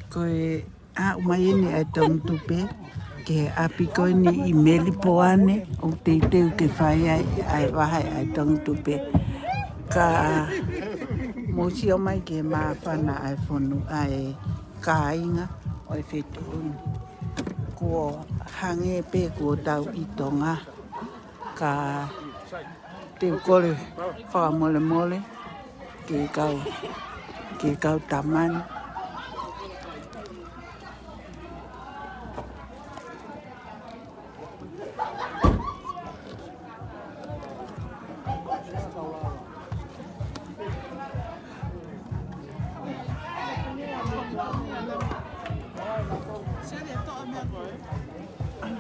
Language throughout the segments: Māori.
Koe a umaini ai tong tupe ke api koe ni I meli poane o te teu ke whai ai wahe ai tong tupe. Ka mosi o mai ke mawhana ai whonu ai kāinga o e whetunu. Ko hange pe ko tau I tonga ka teu kore whakamole mole ke kau tamani.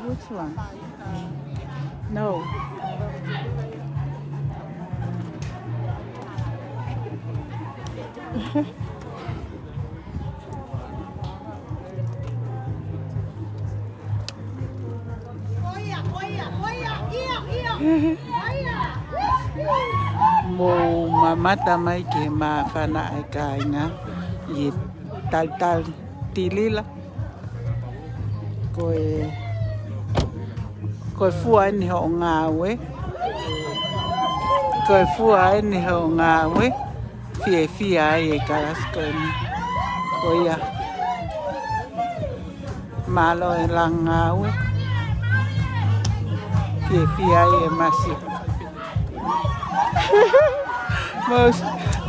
Which one? No. Mo mamata mai ke mawhana ai kāinga I tal tilila. Koe fua ni ho ngāwe. Koe fua ni ho ngāwe. Fia ai e karas koe ni. Koia. Malo e lang ngāwe. Fia ai e masi.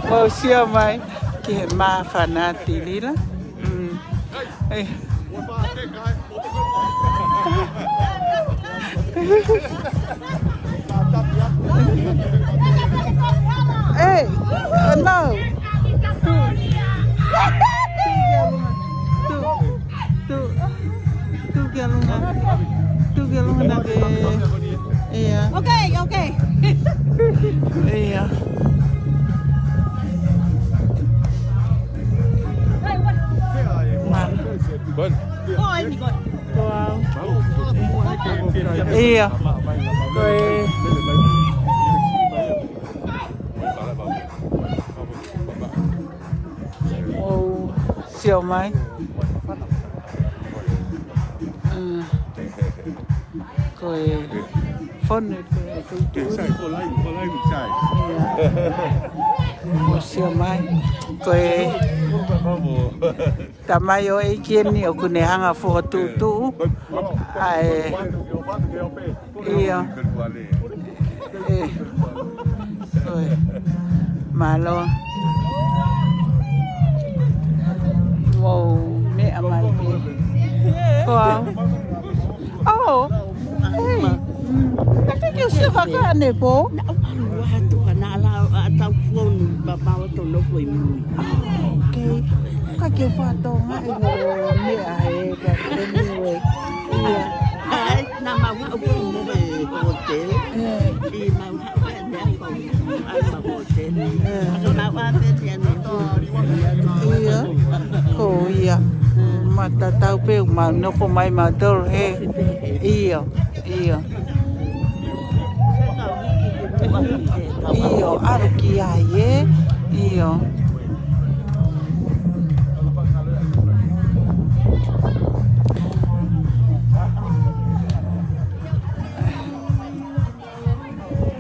Mau sia mai ki he mawhana tilila. Hey, no. Tu galungan lagi. Iya. Okay. Iya. Wow. Iya. Oh, siêu mai. Coi phone siêu mai. Coi tamayo e kieni o kune hanga foto tu. Ai. Iya. Coi malo. Wow, me Amanaki. Wow. Oh. Hey. I think you see Vahe nebo. Okay. Kake foto nga me ai ka anyway. Yeah. Na mau aku mau be hotel. Di mau ai mau hotel. Aku nak apa dia ni to. Iya. Ko iya. Mata tau pe ma no ko mai ma dor he. Iya. Iyo aruki ai iyo.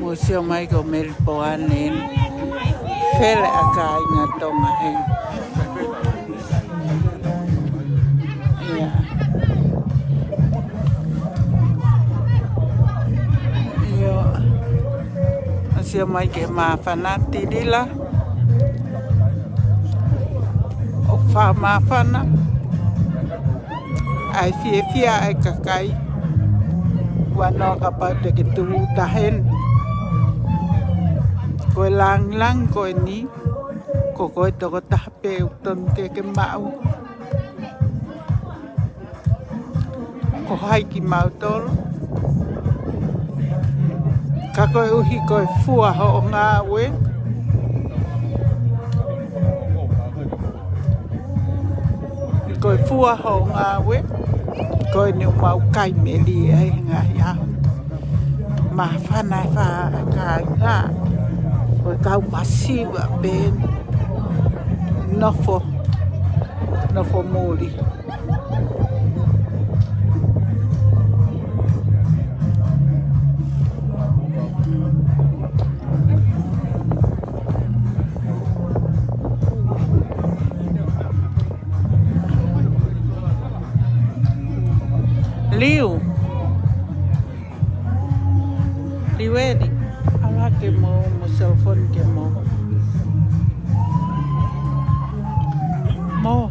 Museo mai ko melpoanen fele akai nga tonga he. Museo mai ke mawhana tirila. O whamawhana. Ai fia ai kakai. Wano kapau te ke tuhu tahen. Koe lang koe ni. Ko koe toko tahape uton ke mau. Ko hai ki mau tolo. Ka koe uhi koe fua ho o ngā we. Koe fua ho o ngā we. Koe ni umau kai meli ai ngahi aho. Ma whanai wha kai ngā. Koe kau masiwa ben. Nofo. na family. Liu. Liwedi. Ala ke mo cell phone ke mo. Mo.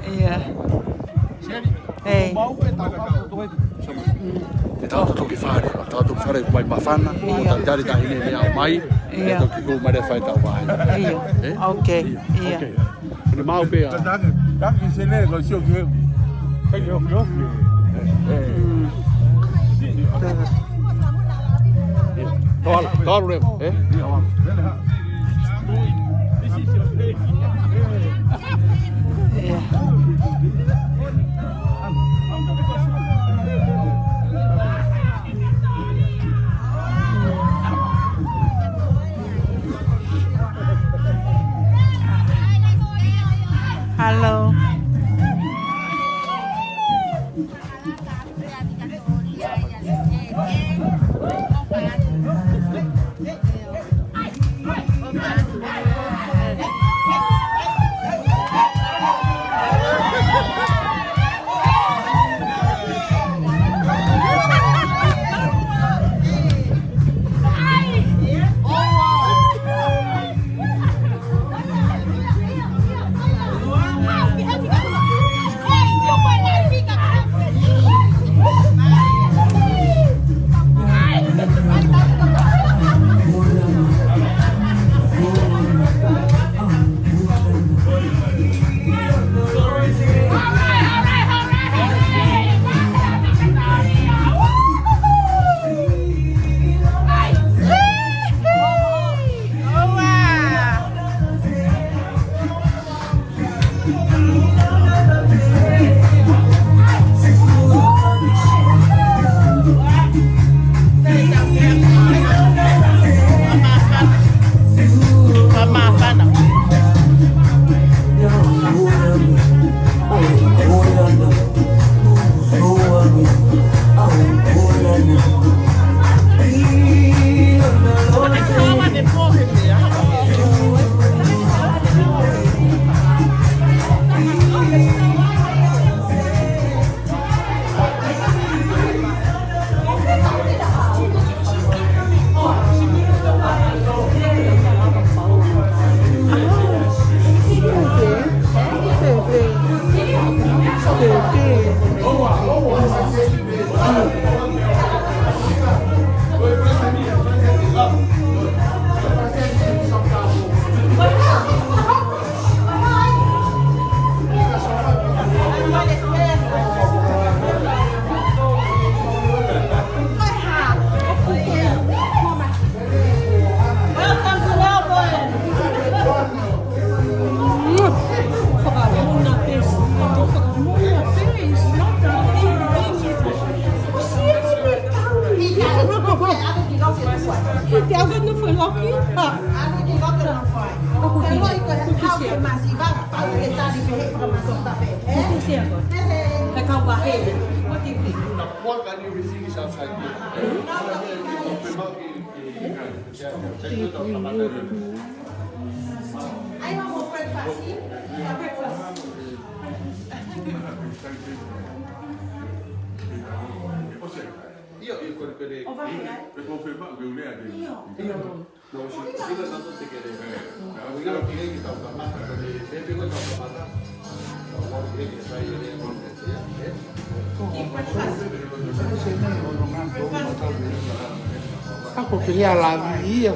Iya. Hey. E tanto che fare mai mafana, tantare da hine ne mai, e tanto che mai fai da vai. Iya. Okay. Iya. Ne mau pe. Dank je sene go sio ke. Kai yo yo. Tol, Iya. Halo. Aku queria lá via.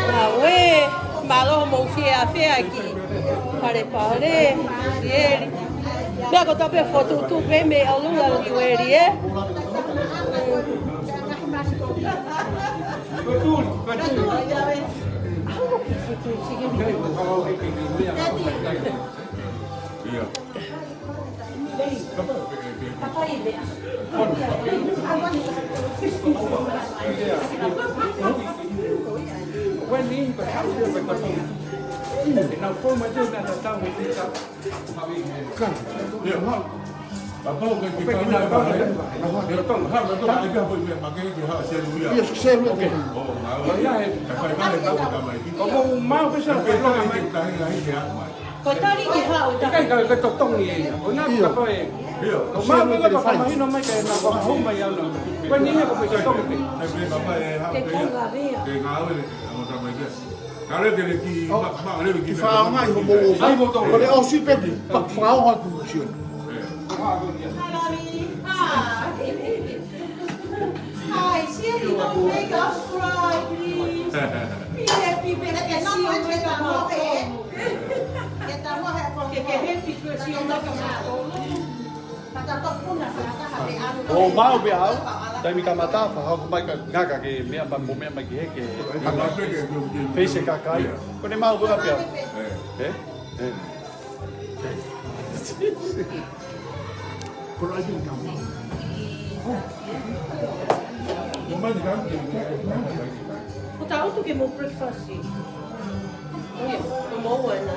Vahe, malo mo fia aqui. Pare, ele. Bem, eu tô bem foto Tupe me aluna ele é. Kotari ki hau ta. Kai ka totong ye. Ona ka pa e. O ma me ka pa mai no mai ka na ka ho mai ala. Ko ni ne ko pe totong te. Ke konga vea. Ki whao ngai ho mo o. Ko le Aussie pepi. Pa whao ha ku siun. Hi, Siri, don't make us cry, please. Happy birthday, see you later, Vahe. Que happy birthday, see you later, O mau be au, tai mi kamata fa ha ko mai ka ngaka ke mea pa mo mea mai ke ke. Face ka kai. Ko ne mau ga pe. Eh? Eh. Ko ai din kam. O tau tu que mo breakfast. Olha, mo buena.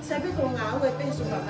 Sabe com a água é penso para